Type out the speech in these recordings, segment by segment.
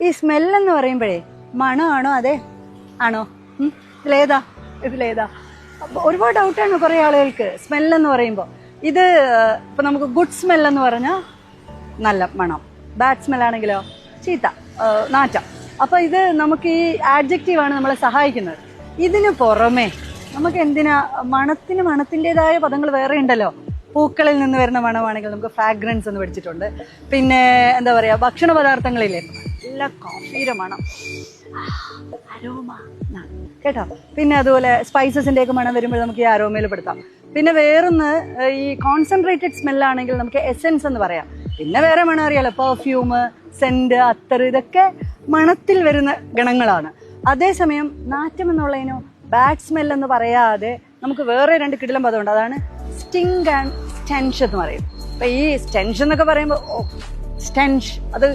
ഈ സ്മെല്ലെന്ന് പറയുമ്പോഴേ മണമാണോ അതെ ആണോ? ഇതിലേതാ? ഒരുപാട് ഡൗട്ടാണ് കുറേ ആളുകൾക്ക് സ്മെല്ലെന്ന് പറയുമ്പോൾ. ഇത് ഇപ്പം നമുക്ക് ഗുഡ് സ്മെല്ലെന്ന് പറഞ്ഞാൽ നല്ല മണം, ബാഡ് സ്മെല്ലാണെങ്കിലോ ചീത്ത, നാറ്റം. അപ്പോൾ ഇത് നമുക്ക് ഈ ആഡ്ജക്റ്റീവാണ് നമ്മളെ സഹായിക്കുന്നത്. ഇതിന് പുറമേ നമുക്ക് എന്തിനാ മണത്തിൻ്റെതായ പദങ്ങൾ വേറെ ഉണ്ടല്ലോ. പൂക്കളിൽ നിന്ന് വരുന്ന മണമാണെങ്കിൽ നമുക്ക് ഫ്രാഗ്രൻസ് എന്ന് പഠിച്ചിട്ടുണ്ട്. പിന്നെ എന്താ പറയുക, ഭക്ഷണ പദാർത്ഥങ്ങളില്ലേ, നല്ല കോഫിയുടെ മണം, അരോമ കേട്ടോ. പിന്നെ അതുപോലെ സ്പൈസസിൻ്റെയൊക്കെ മണം വരുമ്പോൾ നമുക്ക് ഈ അരോമയിൽ പെടുത്താം. പിന്നെ വേറൊന്ന്, ഈ കോൺസെൻട്രേറ്റഡ് സ്മെല്ലാണെങ്കിൽ നമുക്ക് എസെൻസ് എന്ന് പറയാം. പിന്നെ വേറെ മണം അറിയാലോ, പെർഫ്യൂം, സെന്റ്, അത്തർ, ഇതൊക്കെ മണത്തിൽ വരുന്ന ഗണങ്ങളാണ്. അതേസമയം നാറ്റം എന്നുള്ളതിനോ ബാഡ് സ്മെൽ എന്ന് പറയാതെ നമുക്ക് വേറെ രണ്ട് കിടിലം പദമുണ്ട്. അതാണ് സ്റ്റിങ് ആൻഡ് സ്റ്റെൻഷ് എന്ന് പറയും. അപ്പൊ ഈ സ്റ്റെൻഷ് എന്നൊക്കെ പറയുമ്പോൾ സ്റ്റെൻഷ്, അത്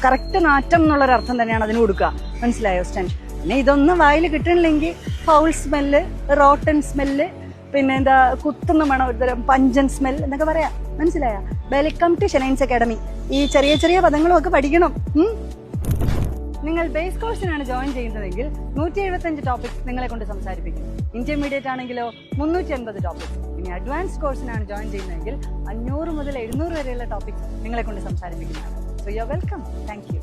കറക്റ്റ് നാറ്റം എന്നുള്ളൊരർത്ഥം തന്നെയാണ് അതിന് കൊടുക്കുക. മനസ്സിലായോ? സ്റ്റെൻഷ്. പിന്നെ ഇതൊന്നും വായിൽ കിട്ടണില്ലെങ്കിൽ ഫൗൾ സ്മെല്ല്, റോട്ടൻ സ്മെല്ല്, പിന്നെ എന്താ കുത്തുന്ന മണം, ഒരുതരം പഞ്ചൻ സ്മെൽ എന്നൊക്കെ പറയാം. മനസ്സിലായ? Welcome to Shenines academy. ഈ ചെറിയ ചെറിയ പദങ്ങളും ഒക്കെ പഠിക്കണം. നിങ്ങൾ ബേസ് കോഴ്സിനാണ് ജോയിൻ ചെയ്യുന്നതെങ്കിൽ 175 ടോപ്പിക്സ് നിങ്ങളെ കൊണ്ട് സംസാരിപ്പിക്കും. ഇന്റർമീഡിയറ്റ് ആണെങ്കിലോ 380 ടോപ്പിക്സ്. ഇനി അഡ്വാൻസ് കോഴ്സിനാണ് ജോയിൻ ചെയ്യുന്നതെങ്കിൽ 500 മുതൽ 700 വരെയുള്ള ടോപ്പിക്സ് നിങ്ങളെ കൊണ്ട് സംസാരിപ്പിക്കുന്നതാണ്. So you are welcome. Thank U.